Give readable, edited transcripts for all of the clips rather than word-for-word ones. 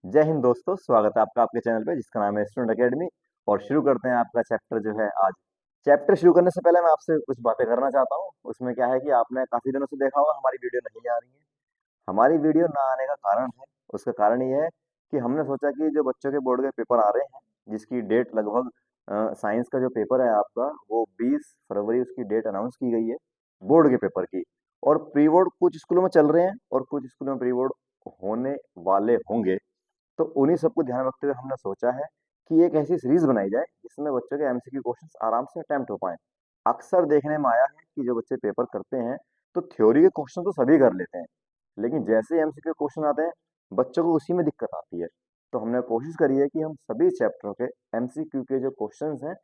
जय हिंद दोस्तों, स्वागत है आपका आपके चैनल पे जिसका नाम है स्टूडेंट एकेडमी। और शुरू करते हैं आपका चैप्टर जो है आज। चैप्टर शुरू करने से पहले मैं आपसे कुछ बातें करना चाहता हूँ। उसमें क्या है कि आपने काफी दिनों से देखा होगा हमारी वीडियो नहीं आ रही है। हमारी वीडियो ना आने का कारण है, उसका कारण ये है कि हमने सोचा कि जो बच्चों के बोर्ड के पेपर आ रहे हैं, जिसकी डेट लगभग साइंस का जो पेपर है आपका वो 20 फरवरी उसकी डेट अनाउंस की गई है बोर्ड के पेपर की। और प्री बोर्ड कुछ स्कूलों में चल रहे हैं और कुछ स्कूलों में प्री बोर्ड होने वाले होंगे। तो उन्हीं सबको ध्यान में रखते हुए हमने सोचा है कि एक ऐसी सीरीज बनाई जाए जिसमें बच्चों के एमसीक्यू क्वेश्चंस आराम से अटेम्प्ट हो पाए। अक्सर देखने में आया है कि जो बच्चे पेपर करते हैं तो थ्योरी के क्वेश्चन तो सभी कर लेते हैं, लेकिन जैसे एमसीक्यू क्वेश्चन आते हैं बच्चों को उसी में दिक्कत आती है। तो हमने कोशिश करी है कि हम सभी चैप्टरों के एमसीक्यू के जो क्वेश्चंस हैं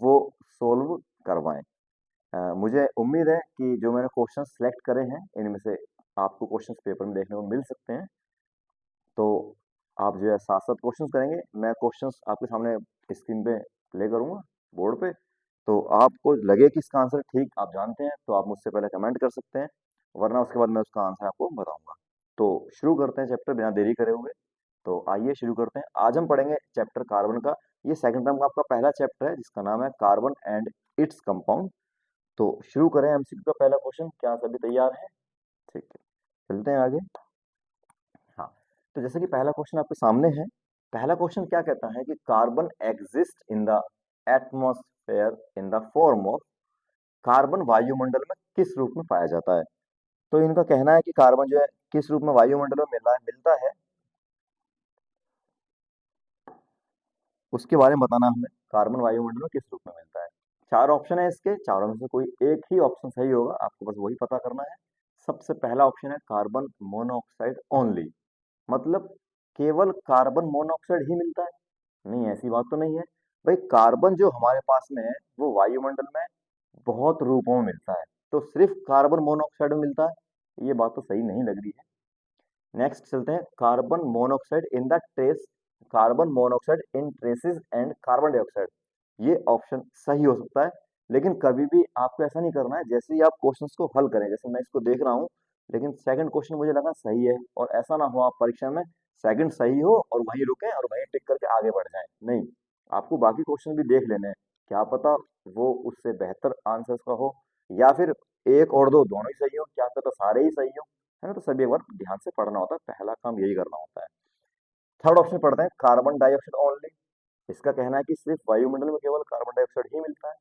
वो सोल्व करवाएं। मुझे उम्मीद है कि जो मैंने क्वेश्चन सेलेक्ट करे हैं इनमें से आपको क्वेश्चंस पेपर में देखने को मिल सकते हैं। तो आप जो है सात सात क्वेश्चंस करेंगे, मैं क्वेश्चंस आपके सामने स्क्रीन पे प्ले करूंगा बोर्ड पे। तो आपको लगे कि इसका आंसर ठीक आप जानते हैं तो आप मुझसे पहले कमेंट कर सकते हैं, वरना उसके बाद मैं उसका आंसर आपको बताऊंगा। तो शुरू करते हैं चैप्टर बिना देरी करे हुए। तो आइए शुरू करते हैं। आज हम पढ़ेंगे चैप्टर कार्बन का। ये सेकंड टर्म का आपका पहला चैप्टर है जिसका नाम है कार्बन एंड इट्स कंपाउंड। तो शुरू करें एमसीक्यू का पहला क्वेश्चन। क्या सभी तैयार हैं? ठीक है, चलते हैं आगे। हाँ, तो जैसे कि पहला क्वेश्चन आपके सामने है। पहला क्वेश्चन क्या कहता है कि carbon exist in the atmosphere in the form of. Carbon वायुमंडल में किस रूप में पाया जाता है? तो इनका कहना है कि कार्बन जो है किस रूप में वायुमंडल में मिलता है, उसके बारे में बताना हमें। कार्बन वायुमंडल में किस रूप में मिलता है? चार ऑप्शन है इसके, चारों में से कोई एक ही ऑप्शन सही होगा, आपको बस वही पता करना है। सबसे पहला ऑप्शन है कार्बन मोनोऑक्साइड ओनली। मतलब केवल कार्बन मोनोऑक्साइड ही मिलता है? नहीं, ऐसी बात तो नहीं है। भाई कार्बन जो हमारे पास में है वो वायुमंडल में बहुत रूपों में मिलता है, तो सिर्फ कार्बन मोनोऑक्साइड में मिलता है ये बात तो सही नहीं लग रही है। नेक्स्ट चलते हैं, carbon monoxide in the trace. Carbon monoxide in traces and carbon dioxide, ये ऑप्शन सही हो सकता है। लेकिन कभी भी आपको ऐसा नहीं करना है जैसे ही आप क्वेश्चंस को हल करें, जैसे मैं इसको देख रहा हूँ लेकिन सेकंड क्वेश्चन मुझे लगा सही है, और ऐसा ना हो आप परीक्षा में सेकंड सही हो और वहीं रुके और वहीं टिक करके आगे बढ़ जाएं। नहीं, आपको बाकी क्वेश्चन भी देख लेने हैं, क्या पता वो उससे बेहतर आंसर्स का हो, या फिर एक और दो दोनों ही सही हो, क्या पता सारे ही सही हो, है ना। तो सभी एक बार ध्यान से पढ़ना होता है, पहला काम यही करना होता है। थर्ड ऑप्शन पढ़ते हैं, कार्बन डाइऑक्साइड ओनली। इसका कहना है कि सिर्फ वायुमंडल में केवल कार्बन डाइऑक्साइड ही मिलता है।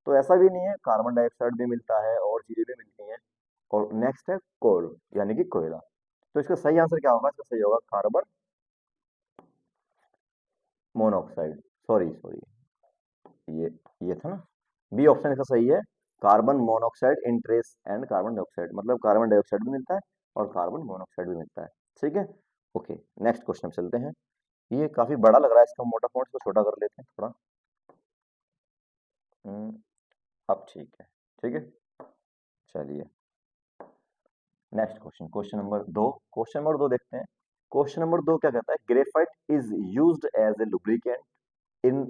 तो ऐसा भी नहीं है, कार्बन डाइऑक्साइड भी मिलता है और चीजें भी मिलती हैं। और नेक्स्ट है कोल, यानी कि कोयला। तो इसका सही आंसर क्या होगा? इसका सही होगा कार्बन मोनोऑक्साइड। सॉरी सॉरी, ये ये था ना, बी ऑप्शन इसका सही है। Carbon monoxide in trace and carbon dioxide, मतलब कार्बन डाइऑक्साइड भी मिलता है और कार्बन मोनोऑक्साइड भी मिलता है। ठीक है, ओके। नेक्स्ट क्वेश्चन चलते हैं। ये काफी बड़ा लग रहा है, इसका मोटा फॉन्ट इसको छोटा कर लेते हैं थोड़ा। हम्म, अब ठीक है, ठीक है, चलिए। नेक्स्ट क्वेश्चन, क्वेश्चन नंबर दो। क्वेश्चन नंबर दो देखते हैं। क्वेश्चन नंबर दो क्या कहता है? Graphite is used as a lubricant in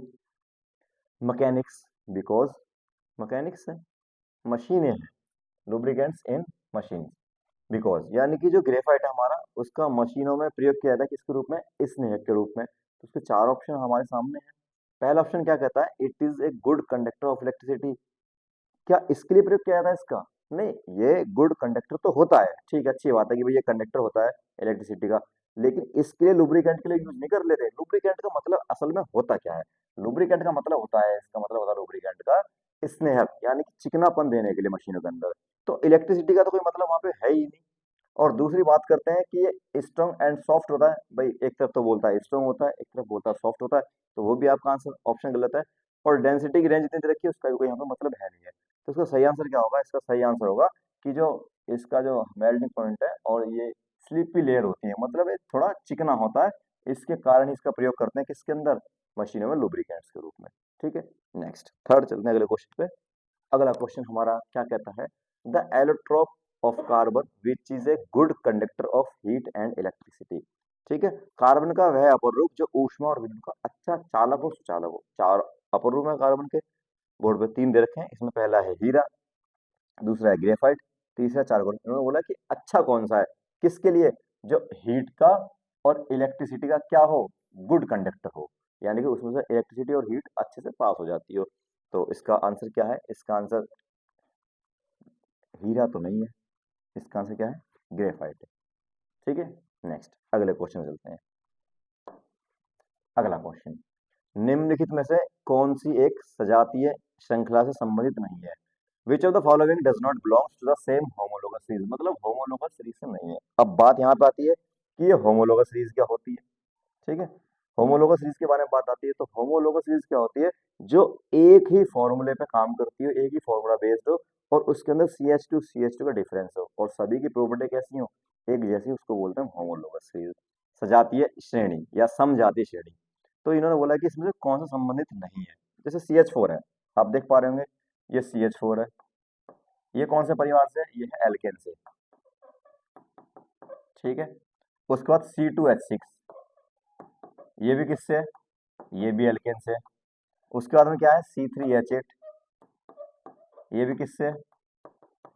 mechanics because. Mechanics है, मशीनें हैं, लुब्रिकेंट्स इन मशीन। बिकॉज यानी कि जो ग्रेफाइट है हमारा उसका मशीनों में प्रयोग किया जाता है किसके रूप में? स्नेहक के रूप में। तो उसके चार ऑप्शन हमारे सामने हैं। पहला ऑप्शन क्या कहता है? It is a good conductor of electricity. क्या इसके लिए प्रयोग किया जाता है इसका? नहीं, ये गुड कंडक्टर तो होता है, ठीक है, अच्छी बात है कि भाई ये कंडक्टर होता है इलेक्ट्रिसिटी का, लेकिन इसके लिए लुब्रिकेंट के लिए यूज नहीं कर लेते। लुब्रिकेंट का मतलब असल में होता क्या है? लुब्रिकेंट का मतलब होता है, इसका मतलब होता है लुब्रिकेंट का स्नेहक, यानी कि चिकनापन देने के लिए मशीनों के अंदर। तो इलेक्ट्रिसिटी का तो कोई मतलब वहां पे है ही नहीं। और दूसरी बात करते हैं कि ये स्ट्रॉन्ग एंड सॉफ्ट होता है। भाई एक तरफ तो बोलता है स्ट्रॉन्ग होता है, एक तरफ बोलता है सॉफ्ट होता है, तो वो भी आपका आंसर ऑप्शन गलत है। और डेंसिटी की रेंज इतनी दे रखी है उसका भी कोई यहाँ पे मतलब है नहीं है। तो इसका सही आंसर क्या होगा? इसका सही आंसर होगा कि जो इसका जो मेल्टिंग पॉइंट है और ये स्लीपी लेयर होती है, मतलब ये थोड़ा चिकना होता है, इसके कारण ही इसका प्रयोग करते हैं किसके अंदर? मशीनों में लुब्रिकेंट्स के रूप में। ठीक है, नेक्स्ट थर्ड चलते हैं अगले क्वेश्चन पे। अगला क्वेश्चन हमारा क्या कहता है? The allotrope of carbon which is a good conductor of heat and electricity. ठीक है, कार्बन का वह अपर रूप जो ऊष्मा और विद्युत का अच्छा चालक हो, सुचालक हो। चार अपर रूप है कार्बन के, बोर्ड पे तीन दे रखे हैं। इसमें पहला है हीरा, दूसरा है ग्रेफाइट, तीसरा चार्कोल। इन्होंने बोला कि अच्छा कौन सा है, किसके लिए? जो हीट का और इलेक्ट्रिसिटी का क्या हो, गुड कंडक्टर हो, यानी कि उसमें से इलेक्ट्रिसिटी और हीट अच्छे से पास हो जाती हो। तो इसका आंसर क्या है, इसका आंसर हीरा तो नहीं है, इसका आंसर क्या है, ग्रेफाइट है। ठीक है, नेक्स्ट अगले क्वेश्चन चलते हैं। अगला क्वेश्चन, निम्नलिखित में से कौन सी एक सजातीय श्रृंखला से संबंधित नहीं है। Which of the following does not belongs to the same homologous series, मतलब होमोलोगस सीरीज से नहीं है। अब बात यहाँ पे आती है कि ये होमोलोगस सीरीज क्या होती है। ठीक है, होमोलोगस सीरीज के बारे में बात आती है, तो होमोलोगस सीरीज क्या होती है, जो एक ही फॉर्मूले पे काम करती हो, एक ही फॉर्मूला बेस्ड हो, और उसके अंदर CH2 का डिफरेंस हो, और सभी की प्रॉपर्टी कैसी हो, एक जैसी, उसको बोलते हैं होमोलोगस सीरीज। सजातीय श्रेणी या समजातीय श्रेणी। तो इन्होंने बोला कि इसमें से कौन सा संबंधित नहीं है। जैसे CH4 है, आप देख पा रहे होंगे, ये CH4 है, ये कौन से परिवार से है, ये है एल्केन से। ठीक है, उसके बाद C2H6, ये भी किससे है, ये भी एल्केन से है। उसके बाद में क्या है, C3H8, ये भी किससे है,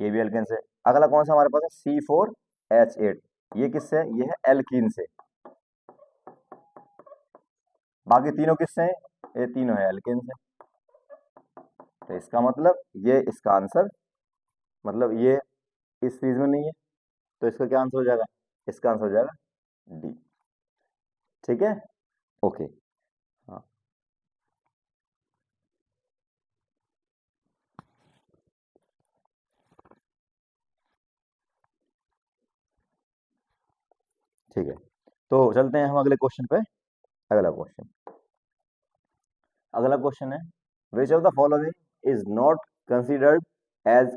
ये भी एल्केन से। अगला कौन सा हमारे पास है, C4H8, ये किससे है, ये है एल्कीन से। बाकी तीनों किससे हैं, ये तीनों है एल्केन से। तो इसका मतलब ये इसका आंसर, मतलब ये इस सीरीज में नहीं है, तो इसका क्या आंसर हो जाएगा, इसका आंसर हो जाएगा डी। ठीक है, ओके। हाँ, ठीक है, तो चलते हैं हम अगले क्वेश्चन पे। अगला क्वेश्चन, अगला क्वेश्चन है, which of the following is not considered as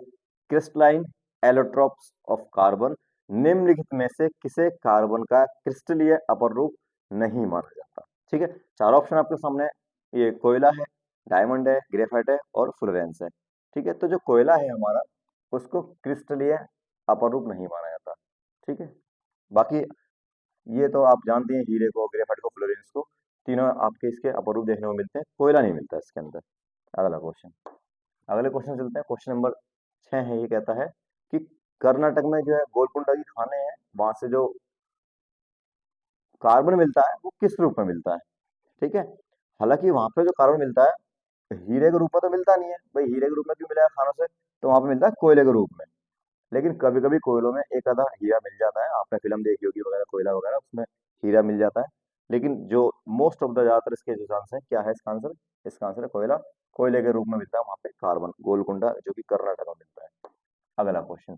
crystalline allotropes of carbon. निम्नलिखित में से किसे कार्बन का क्रिस्टलीय अपर रूप नहीं माना जाता। ठीक है, चार ऑप्शन आपके सामने है, ये कोयला है, डायमंड है, ग्रेफाइट है और फ्लोरेंस है। ठीक है, तो जो कोयला है हमारा, उसको क्रिस्टलीय अपर रूप नहीं माना जाता। ठीक है, बाकी ये तो आप जानते हैं, हीरे को, ग्रेफाइट को, फ्लोरेंस को, तीनों आपके इसके अपरूप देखने को मिलते हैं, कोयला नहीं मिलता इसके अंदर। अगला क्वेश्चन, अगले क्वेश्चन चलते हैं। क्वेश्चन नंबर 6 है, ये कहता है कि कर्नाटक में जो है गोलकुंडा की खाने हैं, वहां से जो कार्बन मिलता है वो किस रूप में मिलता है। ठीक है, हालांकि वहां पे जो कार्बन मिलता है हीरे के रूप में तो मिलता नहीं है भाई, हीरे के रूप में क्यों मिलेगा खानों से, तो वहां पे मिलता है कोयले के रूप में। लेकिन कभी कभी कोयलों में एक आधा हीरा मिल जाता है, आपने फिल्म देखी होगी वगैरह, कोयला वगैरह, उसमें हीरा मिल जाता है। लेकिन जो मोस्ट ऑफ द ज्यादातर इसके जो चांस है, क्या है इसका आंसर, इसका आंसर है कोयला। कोयले के रूप में मिलता है वहां पे कार्बन, गोलकुंडा जो कि कर्नाटक में मिलता है। अगला क्वेश्चन,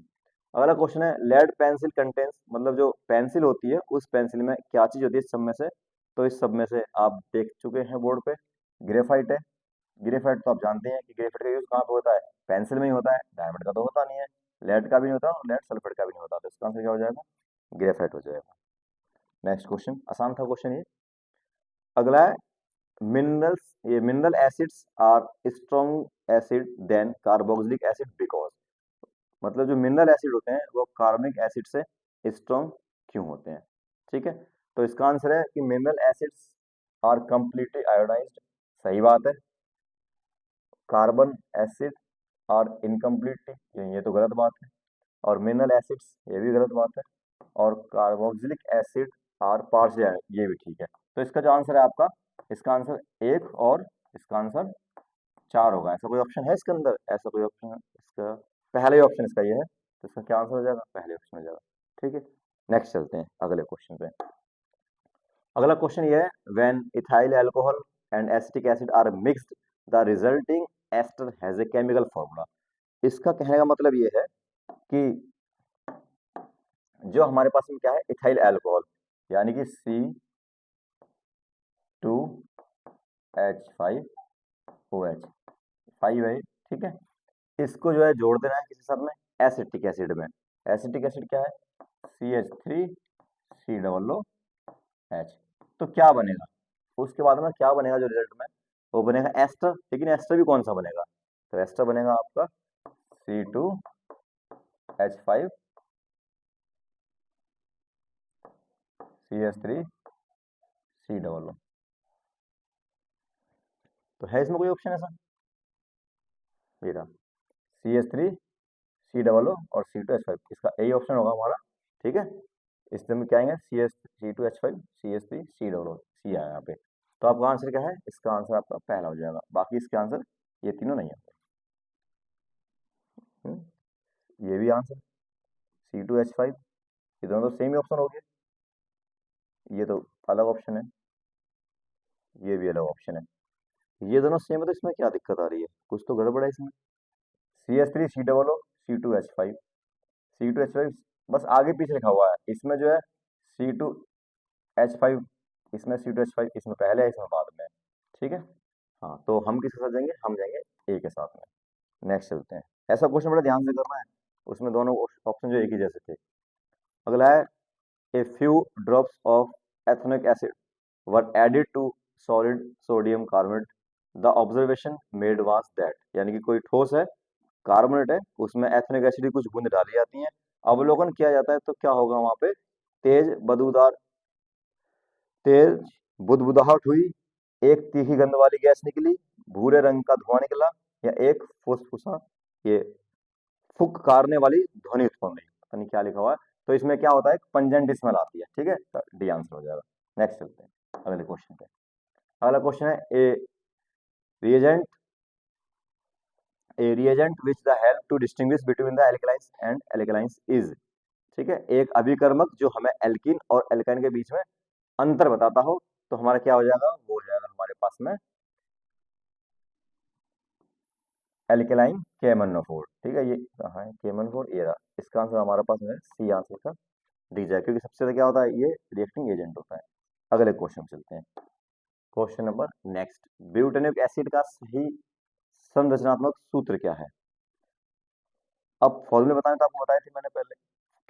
अगला क्वेश्चन है, लेड पेंसिल कंटेंस, मतलब जो पेंसिल होती है उस पेंसिल में क्या चीज होती है इस सब में से। तो इस सब में से आप देख चुके हैं बोर्ड पे, ग्रेफाइट है। ग्रेफाइट तो आप जानते हैं कि ग्रेफाइट का यूज कहाँ पे होता है, पेंसिल में ही होता है, डायमंड का तो होता नहीं है, लेड का भी नहीं होता और लेड सल्फेट का भी नहीं होता। तो इसका आंसर क्या हो जाएगा, ग्रेफाइट हो जाएगा। नेक्स्ट क्वेश्चन, आसान था क्वेश्चन ये। अगला है, मिनरल्स, ये mineral acids are strong acid than carboxylic acid because, मतलब जो मिनरल एसिड होते हैं वो कार्बनिक एसिड से स्ट्रॉन्ग क्यों होते हैं। ठीक है, तो इसका आंसर है कि mineral acids are completely iodised, सही बात है। कार्बन एसिड और इनकम्प्लीट, ये तो गलत बात है। और मिनरल एसिड्स, ये भी गलत बात है। और कार्बोक्सिलिक एसिड और पार्शियल, ये भी ठीक है। तो इसका जो आंसर है आपका, इसका आंसर एक और इसका आंसर चार होगा। ऐसा कोई ऑप्शन है इसके अंदर, ऐसा कोई ऑप्शन है इसका, पहला ही ऑप्शन इसका ये है, तो इसका क्या आंसर हो जाएगा, पहले ऑप्शन हो जाएगा। ठीक है, नेक्स्ट चलते हैं अगले क्वेश्चन पे। अगला क्वेश्चन ये है, when ethyl alcohol and acetic acid are mixed the resulting ester has a chemical formula. इसका कहने का मतलब ये है कि जो हमारे पास में क्या है, इथाइल अल्कोहल, यानी कि C2H5OH, 5 है, ठीक है। इसको जो है जोड़ देना है किसी साथ में, एसिटिक एसिड में। एसिटिक एसिड क्या है, CH3COOH। तो क्या बनेगा, उसके बाद में क्या बनेगा जो रिजल्ट में, वो बनेगा एस्टर। लेकिन एस्टर भी कौन सा बनेगा, तो एस्टर बनेगा आपका C2H5CH3C। तो है इसमें कोई ऑप्शन ऐसा, मेरा CH3C और C2H5, इसका यही ऑप्शन होगा हमारा। ठीक है, इसमें में क्या आएंगे, C2H5 CH3 C, आया यहाँ पे। तो आपका आंसर क्या है, इसका आंसर आपका पहला हो जाएगा, बाकी इसके आंसर ये तीनों नहीं है। ये भी आंसर C2H5, ये दोनों तो सेम ही ऑप्शन हो गए, ये तो अलग ऑप्शन है, ये भी अलग ऑप्शन है। ये दोनों सेम है तो इसमें क्या दिक्कत आ रही है, कुछ तो गड़बड़ है इसमें। C H3 C, बस आगे पीछे लिखा हुआ है, इसमें जो है C2H5, इसमें C2H5, इसमें पहले है, इसमें बाद में है। ठीक है। हाँ, तो हम किसके साथ जाएंगे, हम जाएंगे ए के साथ में। नेक्स्ट चलते हैं। ऐसा क्वेश्चन बड़ा ध्यान से करना है, उसमें दोनों ऑप्शन जो एक ही जैसे थे। अगला है, a few drops of ethanoic acid were added to solid sodium carbonate, the observation made was that, यानी कि कोई ठोस है, कार्बोनेट है, उसमें एथनिक एसिड की कुछ बूंद डाली जाती हैं, अवलोकन किया जाता है तो क्या होगा वहां पे, तेज बदबूदार, तेज बुदबुदाहट हुई, एक तीखी गंध वाली गैस निकली, भूरे रंग का धुआं निकला, या एक फुसफुसा, ये फुककारने वाली ध्वनि उत्पन्न हुई। पता नहीं क्या लिखा हुआ है। तो इसमें क्या होता है, पंजेंट स्मेल आती है। ठीक है, तो डी आंसर हो जाएगा। नेक्स्ट चलते हैं अगले क्वेश्चन पे। अगला क्वेश्चन है, a reagent a reagent which the help to distinguish between the alkalines and alkalines is. ठीक है, एक अभिकर्मक जो हमें एल्कीन और एल्काइन के बीच में अंतर बताता हो, तो हमारा क्या हो जाएगा, वो हो जाएगा हमारे पास में एल्केलाइन KMnO4। ठीक है, ये कहाँ है KMnO4, ये रहा। इसका आंसर हमारे पास में सी आंसर का दिख जाए, क्योंकि सबसे ज्यादा क्या होता है, ये रिएक्टिंग एजेंट होता है। अगले क्वेश्चन चलते हैं। क्वेश्चन नंबर नेक्स्ट, ब्यूटेनिक एसिड का सही संरचनात्मक सूत्र क्या है। अब फॉर्मूले बताने तो आपको बताए थे मैंने पहले,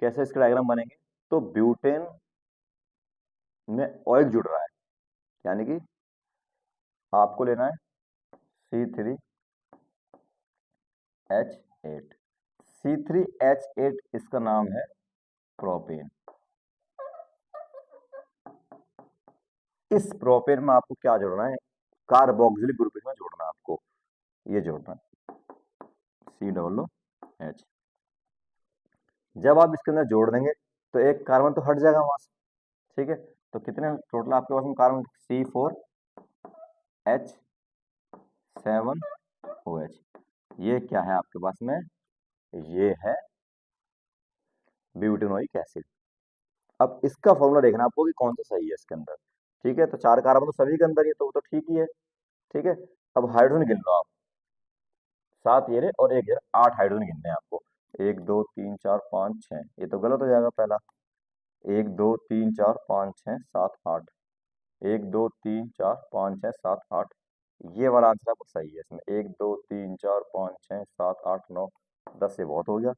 कैसे इसके डायग्राम बनेंगे। तो ब्यूटेन में ऑयल जुड़ रहा है, यानी कि आपको लेना है C3H8। C3H8 इसका नाम है प्रोपेन। इस प्रोपेन में आपको क्या जोड़ना है, कार्बोक्सिलिक ग्रुप इसमें जोड़ना है आपको, ये जोड़ना है COOH। जब आप इसके अंदर जोड़ देंगे तो एक कार्बन तो हट जाएगा वहां से। ठीक है, तो कितने टोटल आपके पास में कार्बन, C4H7OH। ये क्या है आपके पास में, ये है ब्यूटेनोइक एसिड। अब इसका फॉर्मूला देखना आपको कि कौन सा सही है इसके अंदर। ठीक है, तो 4 कार्बन तो सभी के अंदर ही है, तो वो तो ठीक ही है। ठीक है, अब हाइड्रोजन गिन लो आप, 7 ये रहे और एक ये, 8 हाइड्रोजन गिनने हैं आपको। 1 2 3 4 5 6, ये तो गलत हो जाएगा पहला। 1 2 3 4 5 6 7 8, 1 2 3 4 5 6 7 8, ये वाला आंसर आपको सही है इसमें। 1 2 3 4 5 6 7 8 9 10, ये बहुत हो गया।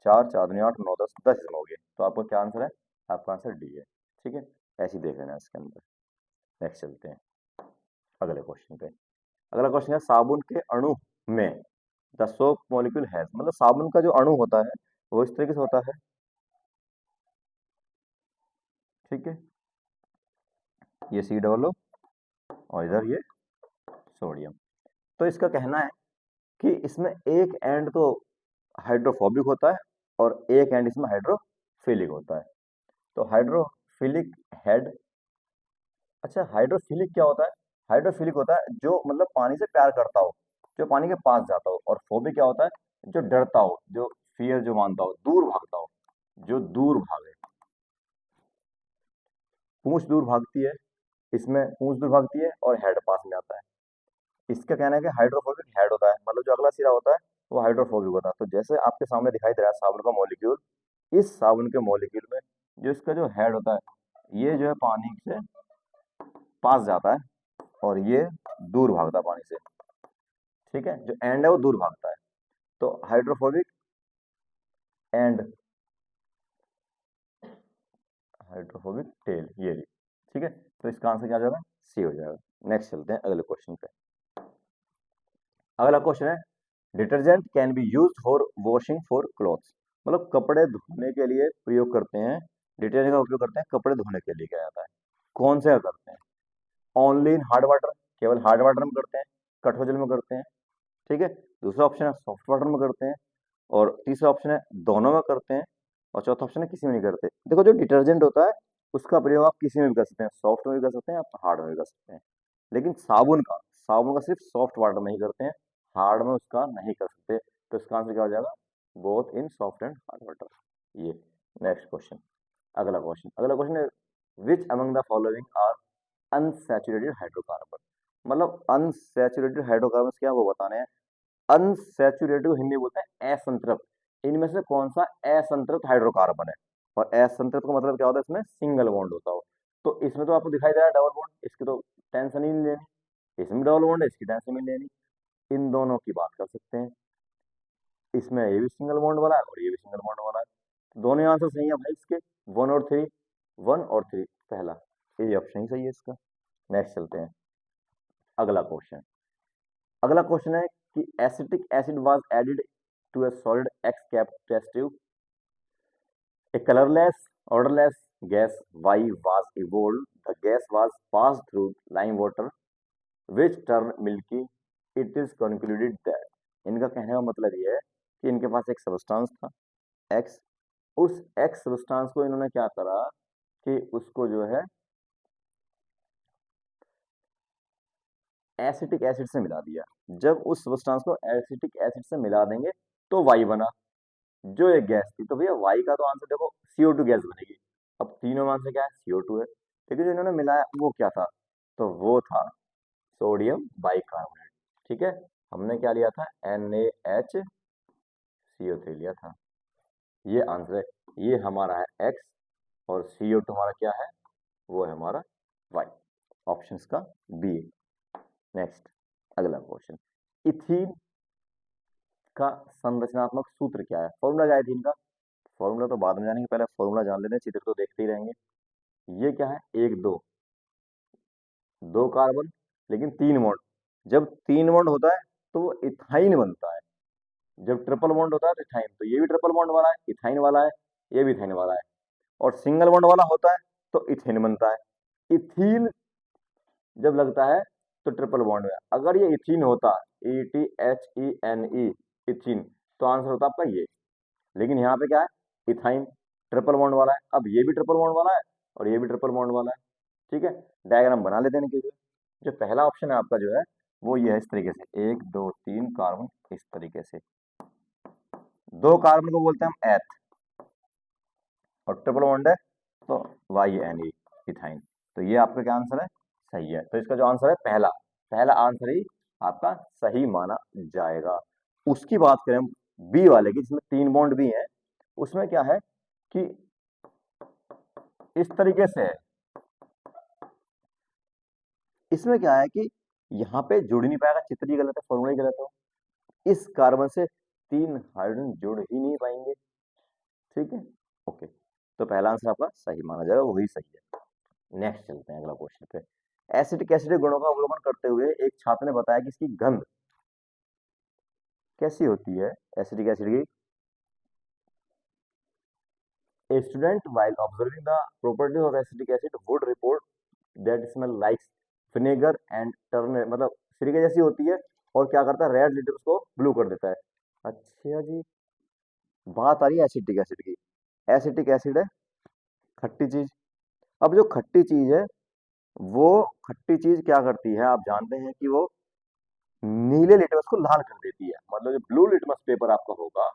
4 4 दूनी 8 9 10, 10 इसमें हो गए, तो आपका क्या आंसर है, आपका आंसर डी है। ठीक है, ऐसे ही देख लेना इसके अंदर। नेक्स्ट चलते हैं अगले क्वेश्चन पे। अगला क्वेश्चन है, साबुन के अणु में द सोप मॉलिक्यूल हैज, मतलब साबुन का जो अणु होता है वो इस तरीके से होता है। ठीक है, ये C और इधर ये सोडियम। तो इसका कहना है कि इसमें एक एंड तो हाइड्रोफोबिक होता है और एक एंड इसमें हाइड्रोफिलिक होता है। तो हाइड्रोफिलिक हेड, अच्छा हाइड्रोफिलिक क्या होता है, हाइड्रोफिलिक होता है जो मतलब पानी से प्यार करता हो, जो पानी के पास जाता हो। और फोबिक क्या होता है, जो डरता हो, जो फियर जो मानता हो, दूर भागता हो, जो दूर भागे। पूंछ दूर भागती है, इसमें पूंछ दूर भागती है और हेड पास में आता है। इसका कहना है कि हाइड्रोफोबिक हेड होता है, मतलब जो अगला सिरा होता है वो हाइड्रोफोबिक होता है। तो जैसे आपके सामने दिखाई दे रहा है साबुन का मॉलिक्यूल, इस साबुन के मॉलिक्यूल में जो इसका जो हेड होता है, ये जो है पानी से पास जाता है और ये दूर भागता है पानी से। ठीक है, जो एंड है वो दूर भागता है। तो हाइड्रोफोबिक एंड हाइड्रोफोबिक टेल, ये भी। ठीक है, तो इसका आंसर क्या हो जाएगा, सी हो जाएगा। नेक्स्ट चलते हैं अगले क्वेश्चन पे। अगला क्वेश्चन है, detergent can be use for washing for clothes, मतलब कपड़े धोने के लिए प्रयोग करते हैं, डिटर्जेंट का उपयोग करते हैं कपड़े धोने के लिए, क्या जाता है, कौन से करते हैं, ओनली इन हार्ड वाटर, केवल हार्ड वाटर में करते हैं, कठोर जल में करते हैं। ठीक है, दूसरा ऑप्शन है सॉफ्ट वाटर में करते हैं, और तीसरा ऑप्शन है दोनों में करते हैं, और चौथा ऑप्शन है किसी में नहीं करते। देखो जो डिटर्जेंट होता है उसका प्रयोग आप किसी में भी कर सकते हैं, सॉफ्ट में भी कर सकते हैं, आप हार्ड में भी कर सकते हैं। लेकिन साबुन का सिर्फ सॉफ्ट वाटर में ही करते हैं, हार्ड में उसका नहीं कर सकते। तो इसका आंसर क्या हो जाएगा, both in soft and hard water. ये नेक्स्ट क्वेश्चन, अगला क्वेश्चन है which among the following are unsaturated hydrocarbon. मतलब अनसैचुरेटेड हाइड्रोकार्बन क्या, वो बताने हैं। अनसैचुरेटेड को हिंदी में बोलते हैं असंतृप्त। इनमें से कौन सा असंतृप्त हाइड्रोकार्बन है। और असंतृप्त का मतलब क्या होता है, इसमें सिंगल बॉन्ड होता हो। तो इसमें तो आपको दिखाई दे रहा है डबल बॉन्ड, इसकी तो टेंशन ही नहीं लेनी। इसमें डबल बॉन्ड है, इसकी टेंशन नहीं लेनी। इन दोनों की बात कर सकते हैं। इसमें ये भी सिंगल बॉन्ड वाला है और ये भी सिंगल बॉन्ड वाला है। दोनों आंसर सही है भाई इसके, वन और थ्री। वन और थ्री, पहला ये ऑप्शन ही सही है इसका। नेक्स्ट चलते हैं, अगला क्वेश्चन। अगला क्वेश्चन है कि acetic acid was added to a solid X kept test tube, a colourless odorless gas Y was evolved, the gas was passed through lime water which turned milky, it is concluded that। इनका कहने का मतलब ये है कि इनके पास एक substance था X, उस X सब्सटेंस को इन्होंने क्या करा कि उसको जो है एसिटिक एसिड से मिला दिया। जब उस सब्सटेंस को एसिटिक एसिड से मिला देंगे तो वाई बना, जो एक गैस थी। तो भैया वाई का तो आंसर देखो CO2 गैस बनेगी। अब तीनों में आंसर क्या है, CO2 है। लेकिन जो इन्होंने मिलाया वो क्या था, तो वो था सोडियम बाइकार्बोनेट। ठीक है, हमने क्या लिया था, NaHCO3 लिया था। ये आंसर है, ये हमारा है एक्स और CO2 हमारा क्या है, वो है हमारा वाई। ऑप्शन का बी। नेक्स्ट, अगला क्वेश्चन, इथीन का संरचनात्मक सूत्र क्या है, फॉर्मूला क्या है इथीन का। फॉर्मूला तो बाद में जानेंगे, पहले फॉर्मूला जान लेते हैं, चित्र तो देखते ही रहेंगे। ये क्या है, एक दो, दो कार्बन लेकिन तीन बॉन्ड। जब तीन बॉन्ड होता है तो वो इथाइन बनता है। जब ट्रिपल बॉन्ड होता है तो इथाइन, तो ये भी ट्रिपल बॉन्ड वाला है, इथाइन वाला है, ये भी इथाइन वाला है। और सिंगल बॉन्ड वाला होता है तो इथेन बनता है। इथीन जब लगता है तो ट्रिपल बॉन्ड में, अगर ये इथीन होता, ETHENE, इथीन, तो आंसर होता आपका ये। लेकिन यहाँ पे क्या है, इथाइन, ट्रिपल बॉन्ड वाला है। अब ये भी ट्रिपल बॉन्ड वाला है और ये भी ट्रिपल बॉन्ड वाला है। ठीक है, डायग्राम बना लेते हैं इनके लिए। जो पहला ऑप्शन है आपका जो है वो ये है, इस तरीके से, एक दो तीन कार्बन इस तरीके से। दो कार्बन को बोलते हैं हम एथ, और ट्रिपल बॉन्ड है तो YNE, इथाइन। तो ये आपका क्या आंसर है, सही है। तो इसका जो आंसर है पहला, पहला आंसर ही आपका सही माना जाएगा। उसकी बात करें हम बी वाले की, जिसमें तीन बॉन्ड भी हैं, उसमें क्या है कि इस तरीके से है। इसमें क्या है कि यहाँ पे जुड़ नहीं पाएगा, चित्र ही गलत है, फॉर्मूला ही गलत है। इस कार्बन से तीन हाइड्रोजन जुड़ ही नहीं पाएंगे। ठीक है, ओके। तो पहला आंसर आपका सही माना जाएगा, वही सही है। नेक्स्ट चलते हैं अगला क्वेश्चन पे। एसिडिक एसिड गुणों का अवलोकन करते हुए एक छात्र ने बताया कि इसकी गंध कैसी होती है, एसिडिक एसिड की। A student while observing the properties of acetic acid would report that smell like vinegar and turn, मतलब सिरके जैसी होती है और क्या करता है, रेड लिटर्स को ब्लू कर देता है। अच्छा जी, बात आ रही है एसिटिक एसिड की। एसिटिक एसिड है खट्टी चीज। अब जो खट्टी चीज है, वो खट्टी चीज क्या करती है, आप जानते हैं कि वो नीले लिटमस को लाल कर देती है। मतलब जो ब्लू लिटमस पेपर आपका होगा,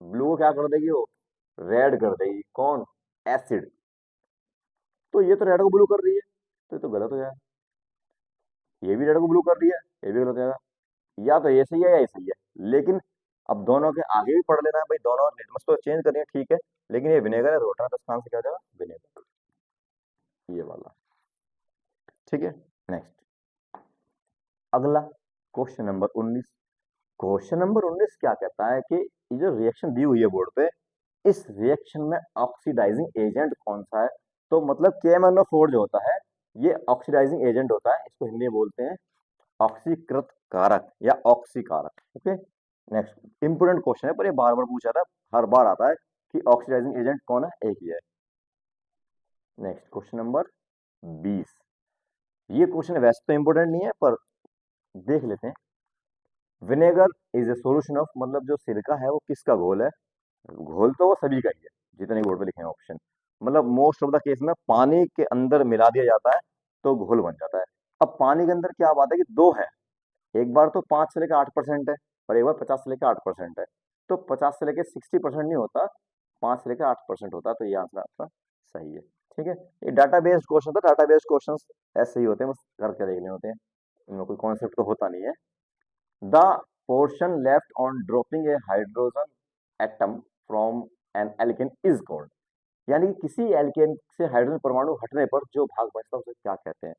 ब्लू को क्या कर देगी, वो रेड कर देगी। कौन, एसिड। तो ये तो रेड को ब्लू कर रही है, तो ये तो गलत हो जाएगा। ये भी रेड को ब्लू कर रही है, ये भी गलत हो जाएगा। या तो ये सही है या ये सही है। लेकिन अब दोनों के आगे भी पढ़ लेना है भाई, दोनों लिटमस तो चेंज करनी है, ठीक है। लेकिन ये विनेगर है, रोटा है, तो इसका आंसर क्या हो जाएगा, विनेगर, ये वाला। ठीक है, नेक्स्ट, अगला क्वेश्चन नंबर 19। क्वेश्चन नंबर 19 क्या कहता है कि ये जो रिएक्शन दी हुई है बोर्ड पे, इस रिएक्शन में ऑक्सीडाइजिंग एजेंट कौन सा है। तो मतलब KMnO4 जो होता है, ये ऑक्सीडाइजिंग एजेंट होता है। इसको हिंदी में बोलते हैं ऑक्सीकृत कारक या ऑक्सीकारक। ओके, नेक्स्ट इंपोर्टेंट क्वेश्चन है, पर ये बार बार पूछा था, हर बार आता है कि ऑक्सीडाइजिंग एजेंट कौन है, एक ही है। Next question number 20। ये क्वेश्चन वैसे तो इंपोर्टेंट नहीं है, पर देख लेते हैं। Vinegar is a solution of, मतलब जो सिरका है वो किसका घोल है। घोल तो वो सभी का ही है, जितने बोर्ड पे लिखे हैं ऑप्शन, मतलब मोस्ट ऑफ द केस में पानी के अंदर मिला दिया जाता है तो घोल बन जाता है। अब पानी के अंदर क्या बात है कि दो है, एक बार तो 5 से लेकर 8% है और एक बार 50 से लेकर 8% है। तो 50 से लेकर 60% नहीं होता, 5 से लेकर 8% होता है, तो ये आंसर आपका सही है। ठीक है, ये डाटा बेस्ड क्वेश्चन था, डाटा बेस्ड क्वेश्चन ऐसे ही होते हैं, बस करके देखने होते हैं, इनमें कोई कॉन्सेप्ट तो होता नहीं है। The portion left on dropping a hydrogen atom from an alkane is called, यानी कि किसी एल्केन से हाइड्रोजन परमाणु हटने पर जो भाग बचता है उसे क्या कहते हैं।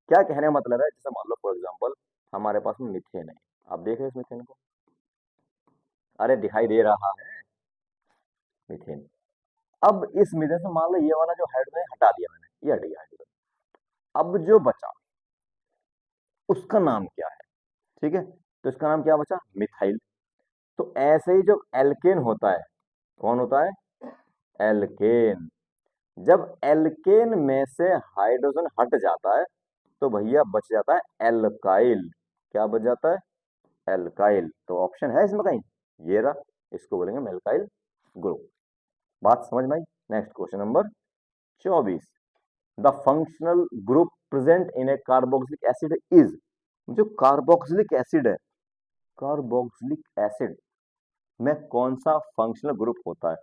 क्या कहने का मतलब है, जैसे मान लो फॉर एग्जांपल हमारे पास में मीथेन है, आप देख रहे हैं इस मीथेन को, अरे दिखाई दे रहा है मीथेन। अब इस मीथेन से मान लो ये वाला जो हाइड्रोजन है हटा दिया मैंने, ये हट गया हाइड्रोजन, अब जो बचा उसका नाम क्या है। ठीक है, तो इसका नाम क्या बचा, मिथाइल। तो ऐसे ही जो एल्केन होता है, कौन होता है, एल्केन। जब एल्केन में से हाइड्रोजन हट जाता है तो भैया बच जाता है एल्काइल। क्या बच जाता है, एल्काइल। तो ऑप्शन है इसमें कहीं, ये रहा, इसको बोलेंगे मेल्काइल ग्रुप। बात समझ में आई। Next question number 24, the functional group present in a carboxylic acid is, जो कार्बोक्सिलिक एसिड है, कार्बोक्सिलिक एसिड में कौन सा फंक्शनल ग्रुप होता है।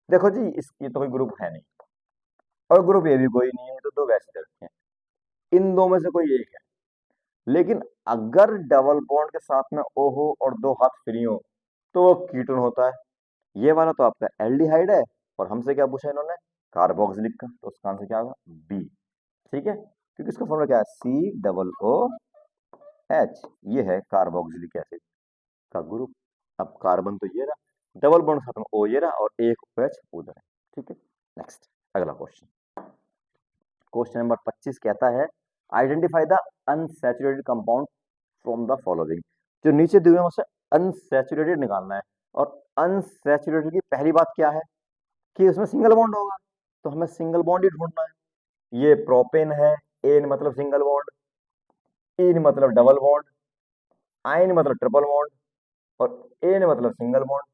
देखो जी, इसकी तो कोई ग्रुप है नहीं और ग्रुप ये भी कोई नहीं है, तो दो वैसे रखे हैं, इन दो में से कोई एक है। लेकिन अगर डबल बॉन्ड के साथ में O हो और दो हाथ फ्री हो तो वो कीटोन होता है। ये वाला तो आपका एल्डिहाइड है और हमसे क्या पूछा इन्होंने, कार्बोक्सिलिक का, तो उसका आंसर क्या होगा, बी। ठीक है, क्योंकि इसका फॉर्मूला क्या है, COOH, ये है कार्बोक्सिलिक एसिड का ग्रुप। अब कार्बन तो ये रहा, डबल बॉन्ड के साथ में O ये रहा और एक OH उधर है। ठीक है, नेक्स्ट अगला क्वेश्चन, क्वेश्चन नंबर 25 कहता है, identify the unsaturated compound from the following. जो नीचे दिए हुए से अनसैचुरेटेड निकालना है, और अनसैचुरेटेड की पहली बात क्या है कि उसमें सिंगल बॉन्ड होगा, तो हमें सिंगल बॉन्ड ही ढूंढना है। ये प्रोपेन है, एन मतलब सिंगल बॉन्ड, इन मतलब डबल बॉन्ड, आइन मतलब ट्रिपल बॉन्ड और एन मतलब सिंगल बॉन्ड।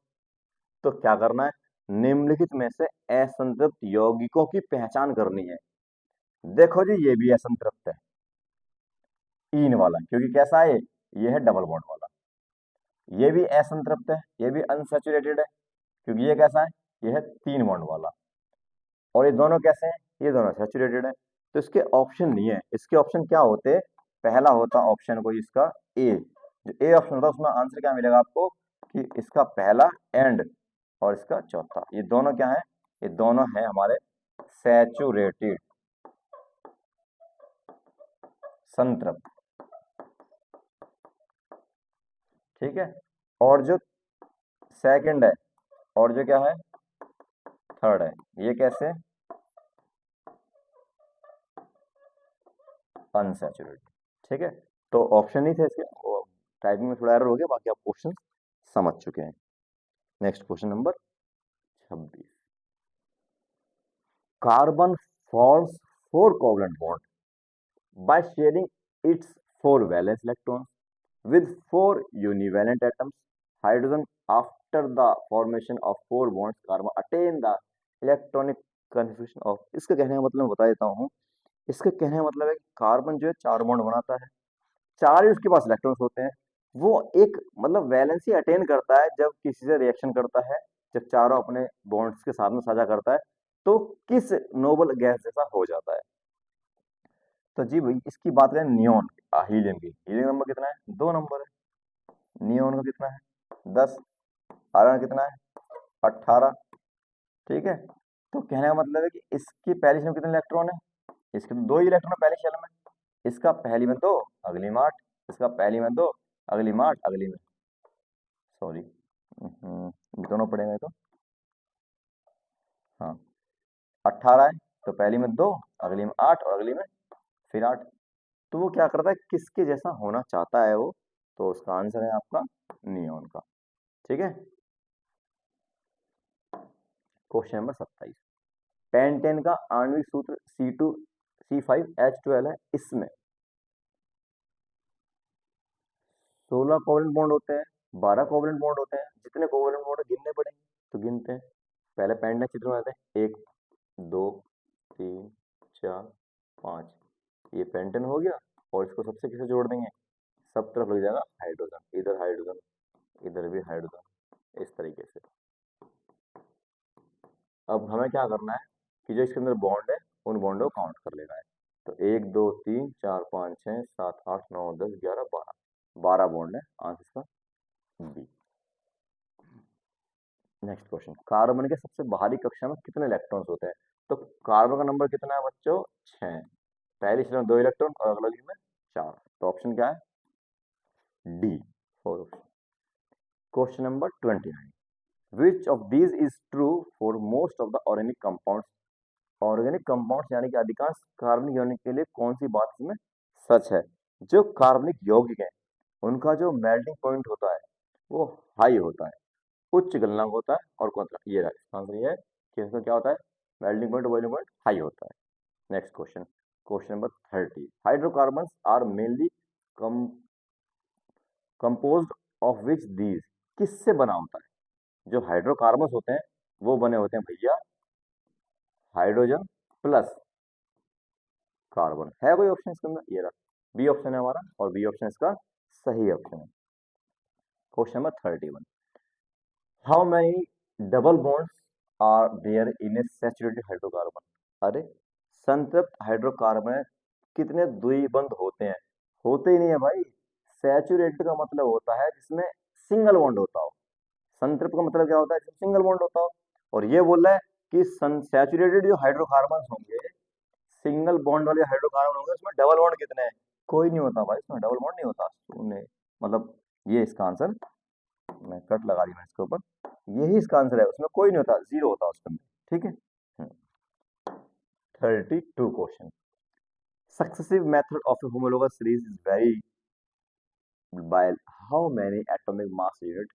तो क्या करना है, निम्नलिखित में से असंतृप्त यौगिकों की पहचान करनी है। देखो जी, ये भी असंतृप्त है, इन वाला, क्योंकि कैसा है, ये है डबल बॉन्ड वाला। ये भी असंतृप्त है, ये भी अनसैचुरेटेड है, क्योंकि ये कैसा है, ये है तीन बॉन्ड वाला। और ये दोनों कैसे हैं, ये दोनों सैचुरेटेड है। तो इसके ऑप्शन नहीं है, इसके ऑप्शन क्या होते, पहला होता ऑप्शन कोई इसका ए, जो ए ऑप्शन होता है उसमें आंसर क्या मिलेगा आपको, कि इसका पहला एंड और इसका चौथा, ये दोनों क्या है, ये दोनों है हमारे सैचुरेटेड, संतृप्त। ठीक है, और जो सेकंड है और जो क्या है थर्ड है, ये कैसे, अनसैचुरेटेड। ठीक है, तो ऑप्शन नहीं थे इसके, टाइपिंग में थोड़ा एरर हो गया, बाकी आप क्वेश्चन समझ चुके हैं। Next question number 26, carbon forms four covalent bond by sharing its four valence electrons with four univalent atoms. Hydrogen, after the formation of four bonds, carbon attain the electronic configuration of, इसका कहने का मतलब मैं बता देता हूँ। इसका कहने का मतलब है कि कार्बन जो है चार बॉन्ड बनाता है, चार ही उसके पास इलेक्ट्रॉन्स होते हैं। वो एक मतलब वैलेंसी अटेन करता है जब किसी से रिएक्शन करता है, जब चारों अपने बॉन्ड्स के साथ में साझा करता है तो किस नोबल गैस जैसा हो जाता है। तो जी भाई, इसकी बात करें नियोन, हीलियम की, हीलियम नंबर कितना है, 2 नंबर है। नियोन का कितना है, 10। आयरन कितना है, 18। ठीक है, तो कहने का मतलब है कि इसकी पहली शेल में कितने इलेक्ट्रॉन है, इसके तो दो ही इलेक्ट्रॉन है पहली शेल में, इसका पहली में दो अगली में 8, इसका पहली में दो अगली में 8 अगली में, सॉरी दोनों पड़ेंगे तो, हाँ 18 है, तो पहली में दो अगली में 8 और अगली में फिर 8। तो वो क्या करता है, किसके जैसा होना चाहता है वो, तो उसका आंसर है आपका नियोन का। ठीक है, क्वेश्चन नंबर 27, पेंटेन का आणविक सूत्र C2C5H12 है, इसमें 16 कोवलेंट बॉन्ड होते हैं, 12 कोवलेंट बॉन्ड होते हैं, जितने कोवलेंट बॉन्ड गिनने पड़ेंगे तो गिनते हैं। पहले पेंटेन चित्र में आते हैं, 1 2 3 4 5, ये पेंटेन हो गया। और इसको सबसे किसे जोड़ देंगे, सब तरफ लग जाएगा हाइड्रोजन, इधर हाइड्रोजन, इधर भी हाइड्रोजन, इस तरीके से। अब हमें क्या करना है कि जो इसके अंदर बॉन्ड है उन बॉन्ड को काउंट कर लेना है। तो 1 2 3 4 5 6 7 8 9 10 11 12, 12 बॉन्ड है, आंसर इसका बी। नेक्स्ट क्वेश्चन, कार्बन के सबसे बाहरी कक्षा में कितने इलेक्ट्रॉन्स होते हैं? तो कार्बन का नंबर कितना है बच्चों, 6। पहली स्टेट में 2 इलेक्ट्रॉन और अगली में 4। तो ऑप्शन क्या है, D, 4 option. Question number 29, which of these is true for most of the organic compounds? Organic compounds यानी कि अधिकांश कार्बनिक यौगिक के लिए कौन सी बात इसमें सच है? जो कार्बनिक यौगिक है उनका जो मेल्टिंग पॉइंट होता है वो हाई होता है, उच्च गलनांक होता है, और कौन सा, ये रहा इसका आंसर, ये है कि इसमें क्या होता है, melting point boiling point high होता है। Next question, question number 30, hydrocarbons are mainly composed of which these? किससे बना होता है? जो हाइड्रोकार्बन्स होते हैं वो बने होते हैं भैया हाइड्रोजन प्लस कार्बन। है कोई ऑप्शन इसके अंदर, ये रहा बी ऑप्शन है हमारा, और बी ऑप्शन इसका सही ऑप्शन है। Question number 31, how many double bonds are there in a saturated hydrocarbon? अरे संतृप्त हाइड्रोकार्बन में कितने द्विबंध होते हैं? होते ही नहीं है भाई। सैचुरेटेड का मतलब होता है जिसमें सिंगल बॉन्ड होता हो, संतृप्त का मतलब क्या होता है, जिसमें सिंगल बॉन्ड होता हो। और ये बोल रहा है कि सैचुरेटेड जो हाइड्रोकार्बन होंगे, सिंगल बॉन्ड वाले हाइड्रोकार्बन होंगे, उसमें डबल बॉन्ड कितने हैं? कोई नहीं होता भाई, इसमें डबल बॉन्ड नहीं होता। तूने मतलब ये इसका आंसर, मैं कट लगा दी मैं इसके ऊपर, यही इसका आंसर है, उसमें कोई नहीं होता, जीरो होता उसके अंदर। ठीक है। 32 question, successive method of A homologous series is very by how many atomic mass unit?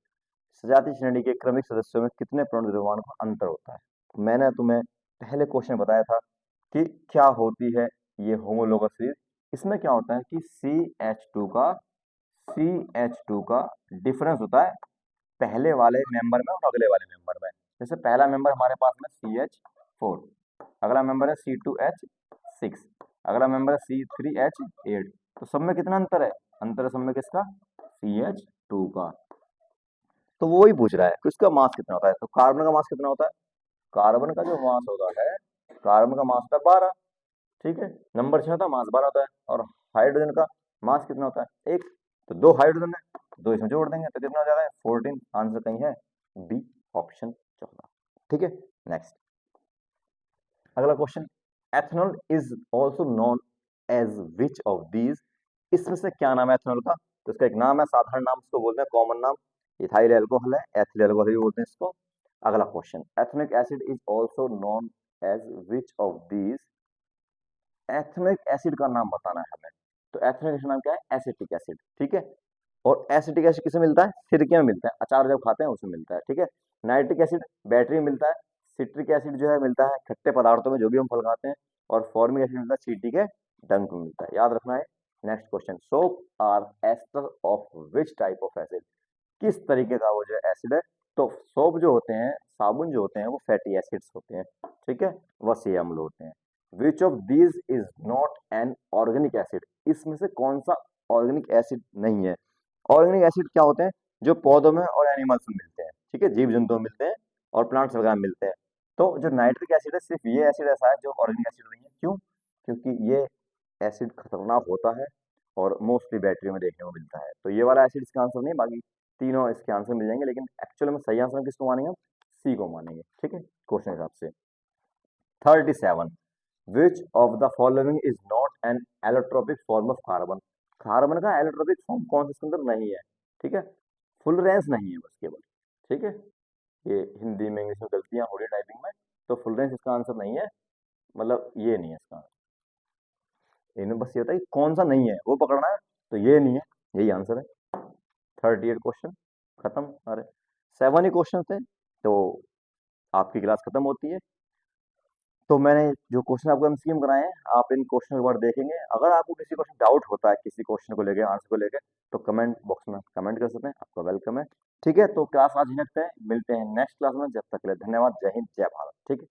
सजातीय श्रेणी के क्रमिक सदस्यों में कितने परमाणु द्रव्यमान का अंतर होता है? मैंने तुम्हें पहले क्वेश्चन बताया था कि क्या होती है ये होमोलोगस सीरीज। इसमें क्या होता है कि CH2 का डिफरेंस होता है पहले वाले मेंबर में और अगले वाले मेंबर में। जैसे पहला मेंबर हमारे पास में CH4, अगला मेंबर है C2H6, अगला मेंबर है C3H8। तो सब में कितना अंतर है? अंतर है सब में किसका, CH2 का। तो वो ही पूछ रहा है कि उसका मास कितना होता है। तो कार्बन का मास कितना होता है? कार्बन का जो मास होता है, कार्बन का मास होता है 12। ठीक है, नंबर 6 होता है, मास 12 होता है। और हाइड्रोजन का मास कितना होता है, 1। तो 2 हाइड्रोजन है, 2 इसमें जोड़ देंगे तो कितना हो जाएगा, 14। आंसर कहीं है बी ऑप्शन 14। ठीक है। नेक्स्ट, अगला question, ethanol is also known as which of these? इसमें से क्या नाम है एथनॉल का? तो इसका एक नाम है, साधारण नाम इसको बोलते हैं, कॉमन नाम इथाइल अल्कोहल है, एथिल अल्कोहल भी बोलते हैं इसको। अगला question, ethanoic acid is also known as which of these? Ethanoic acid का नाम बताना है हमें। तो एथनिक एसिड नाम क्या है, एसिटिक एसिड। ठीक है। और एसिटिक एसिड किसे मिलता है, सिरके में मिलता है, अचार जब खाते हैं उसमें मिलता है। ठीक है। नाइट्रिक एसिड बैटरी में मिलता है। सिट्रिक एसिड जो है मिलता है खट्टे पदार्थों में, जो भी हम फल खाते हैं। और फॉर्मिक एसिड मिलता है चींटी के डंक में मिलता है, याद रखना है। Next question, soap are ester of which type of acid? किस तरीके का वो जो एसिड है? तो सोप जो होते हैं, साबुन जो होते हैं, वो फैटी एसिड्स होते हैं। ठीक है, वसीय अम्ल होते हैं। विच of these is not an organic acid? इसमें से कौन सा ऑर्गेनिक एसिड नहीं है? ऑर्गेनिक एसिड क्या होते हैं, जो पौधों में और एनिमल्स में मिलते हैं। ठीक है, जीव जंतुओं में मिलते हैं और प्लांट्स वगैरह में मिलते हैं। तो जो नाइट्रिक एसिड है, सिर्फ ये एसिड ऐसा है जो ऑर्गेनिक एसिड नहीं है। क्यों? क्योंकि ये एसिड खतरनाक होता है और मोस्टली बैटरियों में देखने को मिलता है। तो ये वाला एसिड इसका आंसर नहीं है, बाकी तीनों इसके आंसर मिल जाएंगे, लेकिन एक्चुअल में सही आंसर किसको मानेंगे, हम सी को मानेंगे। ठीक है, क्वेश्चन हिसाब से। 37, विच of the following is not an allotropic form of carbon? Carbon का एलोट्रोपिक फॉर्म कौन सा इसके अंदर नहीं है? ठीक है, फुल रेंज नहीं है बस केवल। ठीक है, ये हिंदी में इंग्लिश में गलतियां हो रही टाइपिंग में, तो फुल रेंज इसका आंसर नहीं है, मतलब ये नहीं है इसका आंसर। इन्हें बस ये होता है कि कौन सा नहीं है वो पकड़ना है, तो ये नहीं है, यही आंसर है। 38 क्वेश्चन खत्म। अरे 7 ही क्वेश्चन थे, तो आपकी क्लास खत्म होती है। तो मैंने जो क्वेश्चन आपको एमसीक्यू कराए हैं, आप इन क्वेश्चन एक बार देखेंगे। अगर आपको किसी क्वेश्चन डाउट होता है किसी क्वेश्चन को लेके, आंसर को लेके, तो कमेंट बॉक्स में कमेंट कर सकते हैं, आपका वेलकम है। ठीक है, तो क्लास आज ही रखते हैं, मिलते हैं नेक्स्ट क्लास में। जब तक के लिए धन्यवाद। जय हिंद, जय भारत। ठीक है।